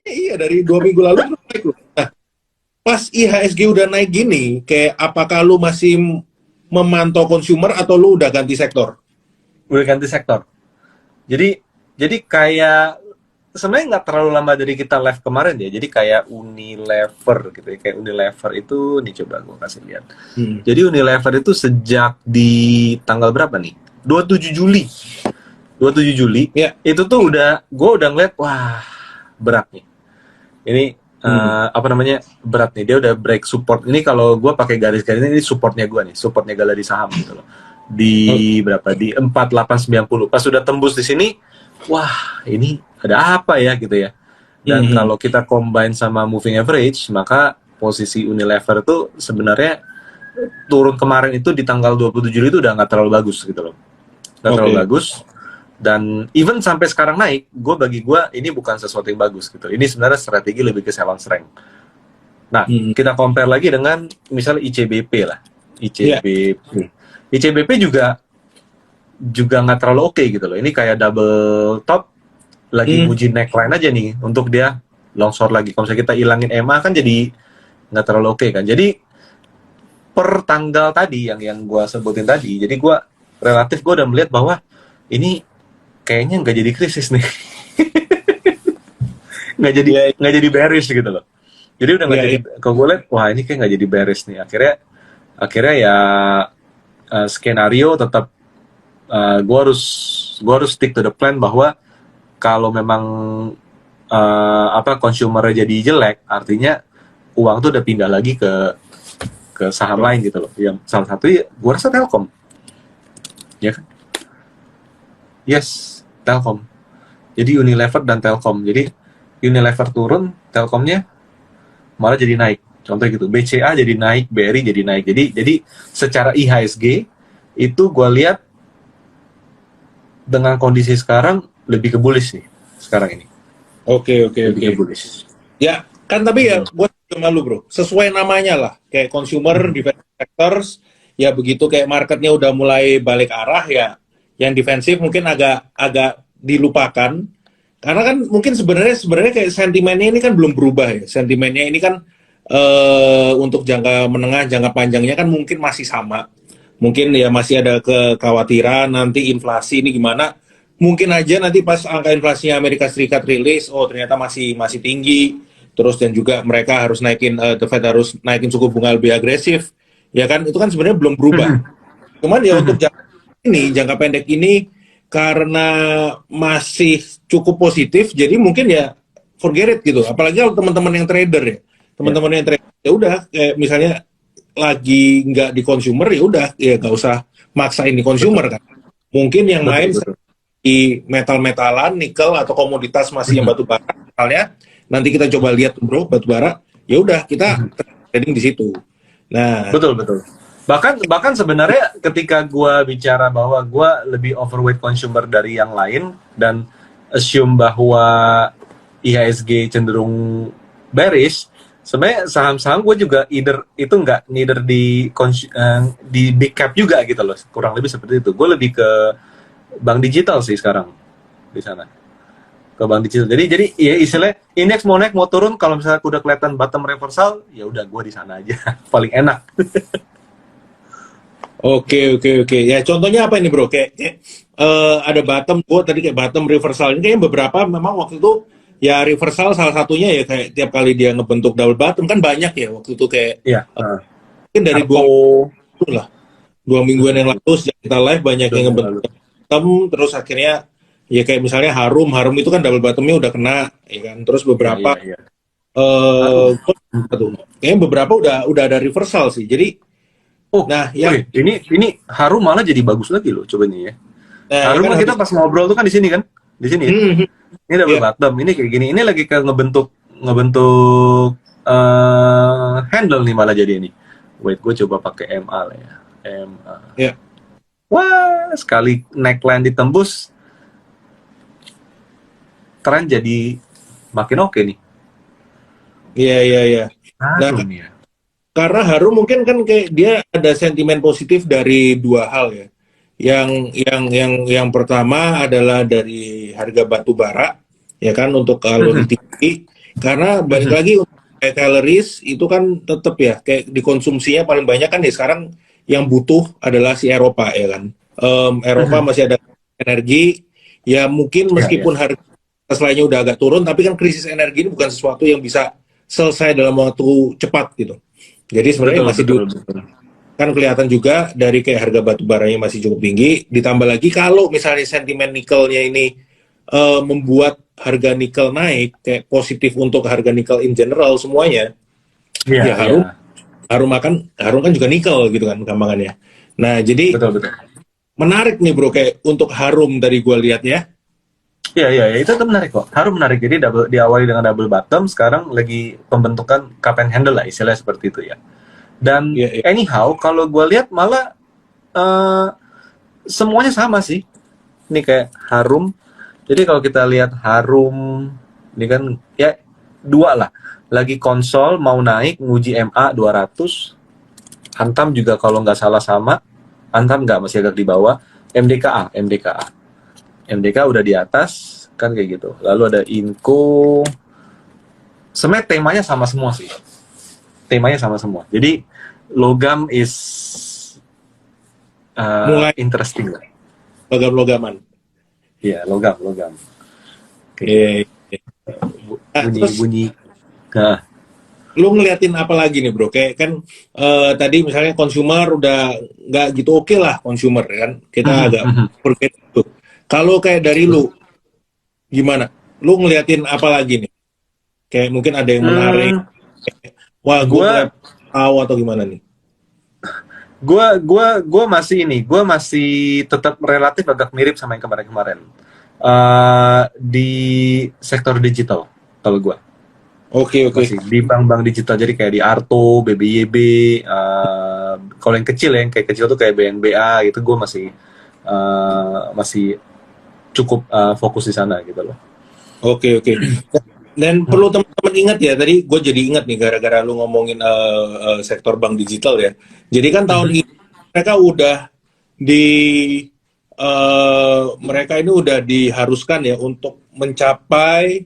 Iya, dari 2 minggu lalu tuh naik loh. Nah, pas IHSG udah naik gini, kayak apakah lu masih memantau consumer atau lu udah ganti sektor? Udah ganti sektor. Jadi kayak sebenarnya nggak terlalu lama dari kita live kemarin ya. Jadi kayak Unilever gitu ya. Kayak Unilever itu nih coba gue kasih lihat. Hmm. Jadi Unilever itu sejak di tanggal berapa nih? 27 Juli. 27 Juli Ya. itu tuh gue udah ngeliat wah berat nih. Ini Hmm. apa namanya berat nih. Dia udah break support. Ini kalau gue pakai garis-garis ini supportnya gue nih, supportnya Galeri Saham gitu loh. Oke. Di berapa? Di 4890. Pas sudah tembus di sini, wah ini ada apa ya gitu ya. Dan Hmm. kalau kita combine sama moving average, maka posisi Unilever itu sebenarnya turun kemarin itu di tanggal 27 Juli itu udah nggak terlalu bagus gitu loh. Nggak terlalu Oke. bagus. Dan even sampai sekarang naik, bagi gue ini bukan sesuatu yang bagus gitu. Ini sebenarnya strategi lebih ke sell on strength. Nah, Hmm. kita compare lagi dengan misalnya ICBP lah. Ya. ICBP. ICBP juga nggak terlalu oke gitu loh. Ini kayak double top, lagi Hmm. nguji neckline aja nih untuk dia longsor lagi. Kalau misalnya kita hilangin EMA kan jadi nggak terlalu oke kan. Jadi per tanggal tadi yang gue sebutin tadi, jadi gue udah melihat bahwa ini kayaknya nggak jadi krisis nih. nggak jadi Ya. nggak jadi bearish gitu loh. Jadi udah nggak Ya. jadi. Ya. Kalau gue lihat wah ini kayak nggak jadi bearish nih. Akhirnya ya skenario tetap gue harus stick to the plan bahwa kalau memang consumernya jadi jelek, artinya uang tuh udah pindah lagi ke saham lain gitu loh. Yang salah satu ya gue rasa Telkom, ya kan? Yes, Telkom. Jadi Unilever dan Telkom. Jadi Unilever turun, Telkomnya malah jadi naik. Contoh gitu, BCA jadi naik, BRI jadi naik. Jadi secara IHSG itu gue lihat dengan kondisi sekarang lebih ke bullish nih sekarang ini. Oke, oke, Lebih oke. ke bullish. Ya, kan tapi ya gue sama lu bro, sesuai namanya lah, kayak consumer, defensive sectors, ya begitu kayak marketnya udah mulai balik arah ya, yang defensif mungkin agak agak dilupakan, karena kan mungkin sebenarnya kayak sentimennya ini kan belum berubah ya, sentimennya ini kan untuk jangka menengah, jangka panjangnya kan mungkin masih sama, mungkin ya masih ada kekhawatiran nanti inflasi ini gimana. Mungkin aja nanti pas angka inflasinya Amerika Serikat rilis, oh ternyata masih masih tinggi, terus dan juga mereka harus naikin, The Fed harus naikin suku bunga lebih agresif, ya kan? Itu kan sebenarnya belum berubah. Cuman ya untuk jangka pendek ini karena masih cukup positif, jadi mungkin ya forget it gitu. Apalagi kalau teman-teman yang trader ya, Ya, teman-teman yang trader ya udah kayak misalnya lagi nggak di consumer ya udah ya nggak usah maksain di betul, consumer kan. Mungkin yang betul, main betul. di metal-metalan, nikel atau komoditas masih yang batu bara misalnya, nanti kita coba lihat bro batu bara, ya udah kita trading di situ. Nah, Betul, betul. Bahkan sebenarnya ketika gue bicara bahwa gue lebih overweight consumer dari yang lain dan assume bahwa IHSG cenderung bearish, sebenarnya saham-saham gue juga neither di big cap juga gitu loh, kurang lebih seperti itu. Gue lebih ke bank digital sih sekarang di sana, ke bank digital. Jadi ya istilahnya indeks mau naik mau turun, kalau misalnya udah kelihatan bottom reversal, ya udah gue di sana aja paling enak. oke, oke, oke. Ya contohnya apa ini bro? Kayak ada bottom, gua tadi kayak bottom reversal. Ini kayaknya beberapa memang waktu itu ya reversal salah satunya ya kayak tiap kali dia ngebentuk double bottom kan banyak ya waktu itu kayak Iya, mungkin dari Arko 2 minggu lah, 2 mingguan yang lalu sejak kita live banyak yang 2 minggu ngebentuk lalu. bottom, terus akhirnya ya kayak misalnya Harum, Harum itu kan double bottomnya udah kena, ya kan. Terus Iya, beberapa iya, iya. Harum. tuh, kayaknya beberapa udah ada reversal sih. Jadi, Oh, nah yang wih, ini Harum malah jadi bagus lagi loh, coba nih ya. nah ya Harum kan kan kita habis. pas ngobrol tuh kan di sini kan, di sini ya. Hmm, hmm, Ini double ya. bottom, ini kayak gini. Ini lagi kayak ngebentuk handle nih malah jadi ini. Wait, gue coba pakai MA lah ya. MA. Ya, Wah, sekali neckline ditembus, tren jadi makin oke nih. iya, iya, iya. Nah, Harum ya. karena Harum mungkin kan kayak dia ada sentimen positif dari dua hal ya. Yang pertama adalah dari harga batu bara, ya kan untuk kalau tinggi. Karena balik lagi kayak calories itu kan tetap ya kayak dikonsumsinya paling banyak kan ya sekarang yang butuh adalah si Eropa ya kan. Eropa masih ada energi ya mungkin Ya, ya. meskipun harga lainnya udah agak turun tapi kan krisis energi ini bukan sesuatu yang bisa selesai dalam waktu cepat gitu. Jadi sebenarnya Betul, masih betul, betul. kan kelihatan juga dari kayak harga batu baranya masih cukup tinggi. Ditambah lagi kalau misalnya sentimen nikelnya ini membuat harga nikel naik, kayak positif untuk harga nikel in general semuanya, Iya, ya iya. harum kan juga nikel gitu kan gampangannya. Nah jadi Betul, betul. menarik nih bro kayak untuk harum dari gua lihat ya. Iya, iya, iya, itu tuh menarik kok. Harum menarik. Jadi diawali dengan double bottom, sekarang lagi pembentukan cup and handle lah, istilahnya seperti itu ya. Dan Iya, iya. anyhow, kalau gue lihat malah eh, semuanya sama sih. Ini kayak Harum. Jadi kalau kita lihat Harum, ini kan ya dua lah. Lagi konsol mau naik nguji MA 200. Antam juga kalau nggak salah sama. Antam nggak, masih agak di bawah. MDKA, MDKA. MDK udah di atas, kan kayak gitu. Lalu ada Inco. Sebenarnya temanya sama semua sih. Temanya sama semua. Jadi logam is Mulai interesting lah. logam-logaman. Iya, logam, logam. Iya, iya. Nah, Bunyi, terus bunyi. Nah, lu ngeliatin apa lagi nih bro? Kayak kan tadi misalnya consumer udah nggak gitu oke lah consumer kan. Kita agak berbeda tuh. Kalau kayak dari lu gimana? Lu ngeliatin apa lagi nih? Kayak mungkin ada yang menarik. Wah, gue Gua, mulai tahu atau gimana nih? gua masih ini, gua masih tetap relatif agak mirip sama yang kemarin-kemarin. Di sektor digital, kalau gua. Oke, oke. Masih di bank-bank digital, jadi kayak di Arto, BBYB, kalau yang kecil ya, yang kayak kecil tuh kayak BNBA gitu, gue masih cukup fokus di sana gitu loh. Oke, oke. Dan perlu teman-teman ingat ya, tadi gue jadi ingat nih gara-gara lu ngomongin sektor bank digital ya. Jadi kan tahun ini mereka udah di mereka ini udah diharuskan ya untuk mencapai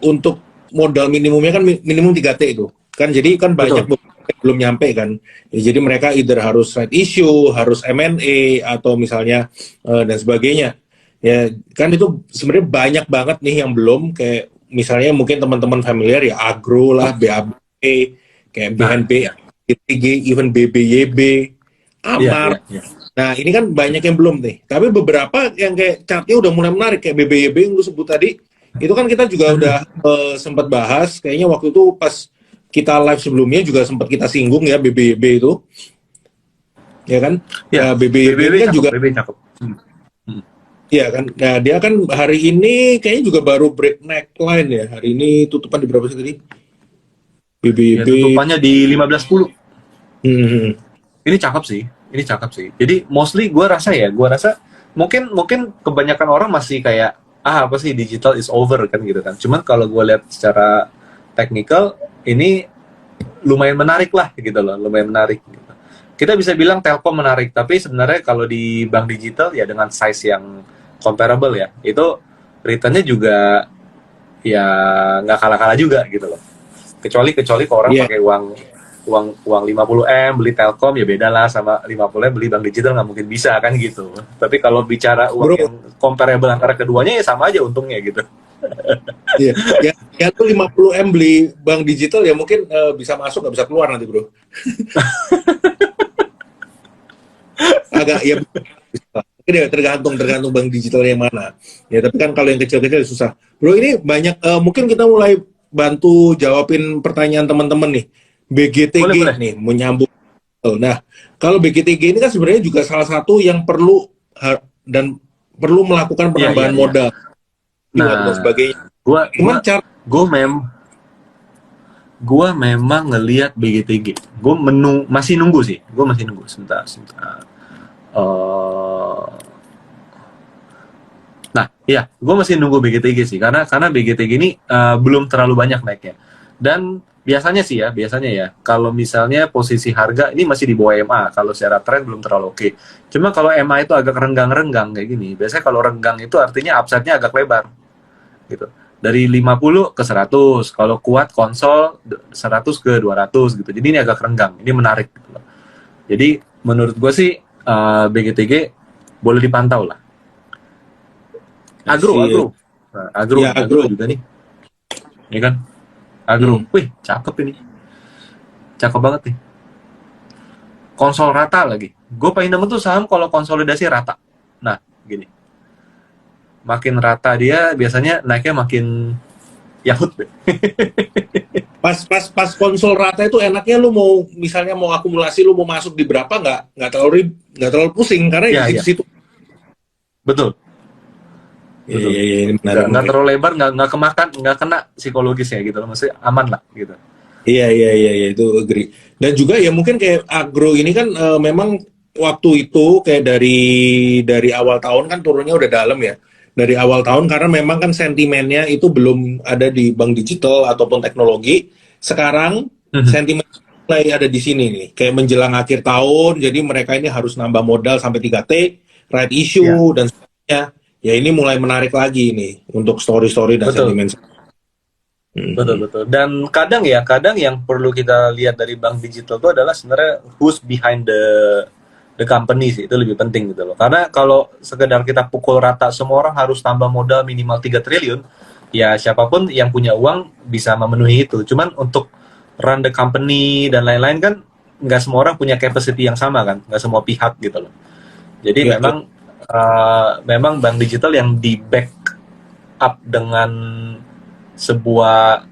untuk modal minimumnya kan minimum 3T itu. Kan jadi kan banyak yang belum nyampe kan. Ya, jadi mereka either harus right issue, harus M&A atau misalnya dan sebagainya. Ya kan itu sebenarnya banyak banget nih yang belum kayak misalnya mungkin teman-teman familiar ya Agro lah, BAB, kayak BNB, BTG, even BBYB, Amar. Iya, iya. Nah, ini kan banyak yang belum nih. Tapi beberapa yang kayak chartnya udah mulai menarik kayak BBYB yang lu sebut tadi. Itu kan kita juga udah sempat bahas kayaknya waktu itu pas kita live sebelumnya juga sempat kita singgung ya BBYB itu. Ya kan? Ya, BBYB kan cakep, juga BB cakep. iya kan. Nah, dia kan hari ini kayaknya juga baru break neckline ya. Hari ini tutupan di berapa sih tadi? Ya, BBYB. tutupannya di 15.10. Hmm. Ini cakep sih, ini cakep sih. Jadi mostly gue rasa mungkin kebanyakan orang masih kayak apa sih digital is over kan gitu kan. Cuman kalau gue lihat secara technical ini lumayan menarik lah gitu loh, lumayan menarik. Gitu. Kita bisa bilang Telkom menarik, tapi sebenarnya kalau di bank digital ya dengan size yang comparable ya, itu returnnya juga ya nggak kalah-kalah juga gitu loh. Kecuali ke orang pakai uang 50M beli Telkom ya beda lah sama 50M beli bank digital, nggak mungkin bisa kan gitu. Tapi kalau bicara uang yang comparable antara keduanya ya sama aja untungnya gitu. Iya, ya tuh 50M beli bank digital ya mungkin bisa masuk nggak bisa keluar nanti bro. Agak ya mungkin ya tergantung bank digitalnya yang mana. Ya tapi kan kalau yang kecil-kecil susah. Bro ini banyak mungkin kita mulai bantu jawabin pertanyaan teman-teman nih. BGTG boleh. Nih menyambung. Nah, kalau BGTG ini kan sebenarnya juga salah satu yang perlu dan perlu melakukan penambahan modal. Nah, dan sebagainya. Gue memang ngelihat BGTG. Gue masih nunggu sih. Gue masih nunggu sebentar. Nah, iya, gue masih nunggu BGTG sih karena BGTG ini belum terlalu banyak naiknya. Dan biasanya ya, kalau misalnya posisi harga ini masih di bawah MA, kalau secara tren belum terlalu oke. Cuma kalau MA itu agak renggang-renggang kayak gini, biasanya kalau renggang itu artinya upside-nya agak lebar. gitu. Dari 50 ke 100, kalau kuat konsol 100 ke 200 gitu. Jadi ini agak renggang, ini menarik gitu loh. Jadi menurut gue sih BGTG boleh dipantau lah. Agro, Sih. agro. Nah, agro Ya, nih, agro agro. juga nih. Ya kan? Agro. Hmm. Wih, cakep ini. Cakep banget nih. Konsol rata lagi. Gue paling demen tuh saham kalau konsolidasi rata. Nah, gini. Makin rata dia, biasanya naiknya makin yahut deh. Pas konsol rata itu enaknya lu mau misalnya mau akumulasi lu mau masuk di berapa nggak terlalu pusing karena di Ya, ya. situ-situ. Betul. Iya, Betul. iya, iya, ini menarik, Nggak menarik. terlalu lebar, nggak kemakan, nggak kena psikologis ya gitu loh. Maksudnya aman lah gitu. Iya, iya, iya, iya, itu agree. Dan juga ya mungkin kayak agro ini kan memang waktu itu kayak dari awal tahun kan turunnya udah dalam ya. Dari awal tahun karena memang kan sentimennya itu belum ada di bank digital ataupun teknologi. Sekarang sentimen mulai ada di sini nih. Kayak menjelang akhir tahun, jadi mereka ini harus nambah modal sampai 3T, right Ya, issue dan sebagainya. Ya ini mulai menarik lagi nih untuk story-story dan betul. sentimen. Betul, Mhm. betul. Dan kadang yang perlu kita lihat dari bank digital itu adalah sebenarnya who's behind the company sih, itu lebih penting gitu loh. Karena kalau sekedar kita pukul rata semua orang harus tambah modal minimal 3 triliun, ya siapapun yang punya uang bisa memenuhi itu. Cuman untuk run the company dan lain-lain kan nggak semua orang punya capacity yang sama kan, nggak semua pihak gitu loh. Jadi Ya, ya. memang bank digital yang di back up dengan sebuah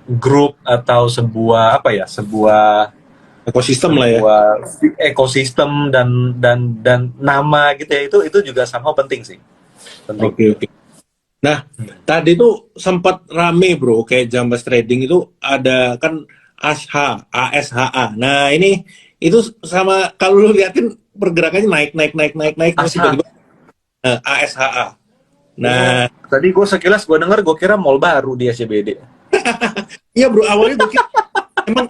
grup atau sebuah apa ya, sebuah Ekosistem lah ya. sebuah ekosistem dan nama gitu ya, itu juga somehow penting sih, penting. Oke, oke. Nah, tadi tuh sempat rame bro, kayak Jambas Trading itu ada kan ASHA. Nah, ini itu sama kalau lu liatin pergerakannya naik, terus Asha. tiba-tiba ASHA. Oh, Nah, tadi gue sekilas gue denger, gue kira mall baru di SCBD. iya bro, awalnya gue kira emang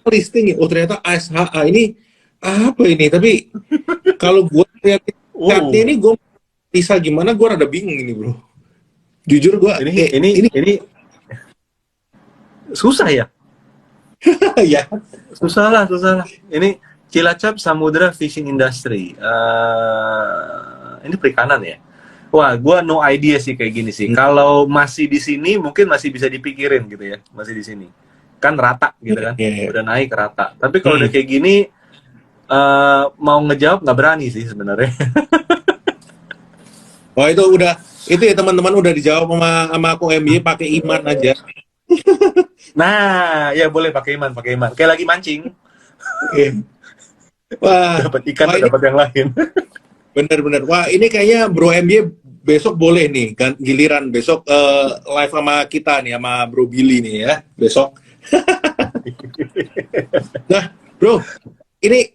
listing ya. Oh, ternyata ASHA ini apa ini? Tapi kalau gue lihat chatnya Wow, ini gue bisa gimana? Gue rada bingung ini bro. Jujur gue ini kayak ini ini ini susah ya, ya. susah lah. Ini Cilacap Samudra Fishing Industry. Ini perikanan ya. Wah, gue no idea sih kayak gini sih. Kalau masih di sini mungkin masih bisa dipikirin gitu ya, masih di sini. Kan rata gitu Iya, kan, iya, iya. udah naik rata. Tapi kalau udah Hmm. kayak gini, mau ngejawab nggak berani sih sebenarnya. Wah itu ya teman-teman udah dijawab sama aku MY pakai iman aja. Nah, ya boleh pakai iman. Kayak lagi mancing, Oke. Wah, dapat ikan wah atau ini dapat yang lain. benar-benar. Wah ini kayaknya Bro MY besok boleh nih kan giliran besok live sama kita nih sama Bro Billy nih ya besok. Nah Bro ini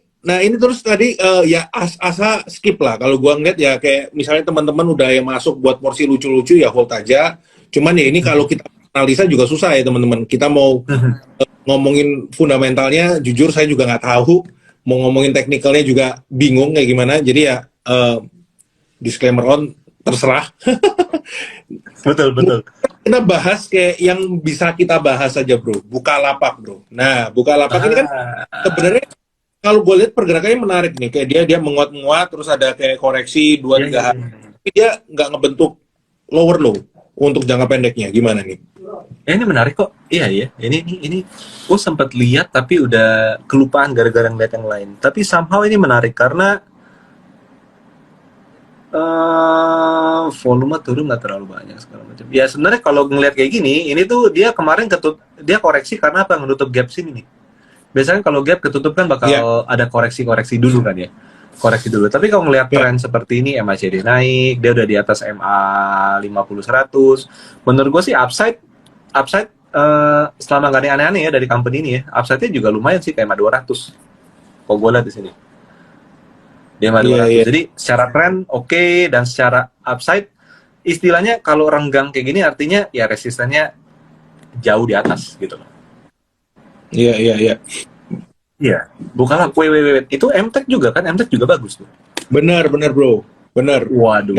terus tadi ya asa skip lah kalau gua ngeliat ya kayak misalnya teman-teman udah yang masuk buat porsi lucu-lucu ya hold aja. Cuman ya ini kalau kita analisa juga susah ya teman-teman. Kita mau ngomongin fundamentalnya jujur saya juga nggak tahu, mau ngomongin teknikalnya juga bingung kayak gimana, jadi ya disclaimer on terserah. Betul, betul. Kita bahas kayak yang bisa kita bahas aja bro, Bukalapak bro. Nah Bukalapak ini kan Ah, sebenarnya kalau gue lihat pergerakannya menarik nih, kayak dia menguat-menguat terus ada kayak koreksi dua ya, tiga ya, hari ya. tapi dia nggak ngebentuk lower low untuk jangka pendeknya gimana nih. Ini menarik kok. Iya, iya. Ini gue sempat lihat tapi udah kelupaan gara-gara ngeliat yang lain. Tapi somehow ini menarik karena volume turun nggak terlalu banyak segala macam. Ya sebenarnya kalau ngelihat kayak gini, ini tuh dia kemarin dia koreksi karena apa, menutup gap sini nih. Biasanya kalau gap ketutup kan Ya, bakal ada koreksi-koreksi dulu kan ya. Koreksi dulu. Tapi kalau ngelihat ya, tren seperti ini, MACD naik, dia udah di atas MA 50-100. Menurut gue sih upside selama nggak aneh-aneh ya dari company ini ya. Upside-nya juga lumayan sih kayak MA 200. Kalau gue lihat di sini. Di MA iya, 200. iya, Jadi secara tren oke, dan secara upside istilahnya kalau renggang kayak gini artinya ya resistennya jauh di atas gitu loh. iya, iya, iya. Iya. Bukanlah wait. Itu MTech juga kan? MTech juga bagus tuh. Benar, benar bro. Bener. Waduh.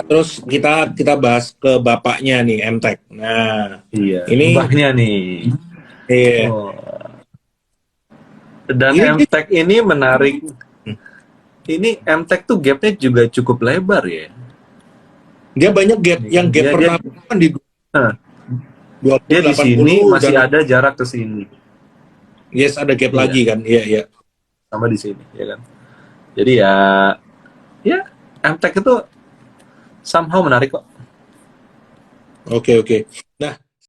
Terus kita bahas ke bapaknya nih, MTech. Nah, Iya. ini Mbahnya nih. eh, Oh. Dan ini dia, MTech ini menarik. Ini MTech tuh gapnya juga cukup lebar ya. dia banyak gap. Ini Yang kan gap pertama kan di nah, dia 20 di sini 80 masih dan ada jarak ke sini. yes ada gap Iya, lagi kan. Iya, iya. sama di sini, ya kan. Jadi ya MTech itu somehow menarik kok. Oke, oke.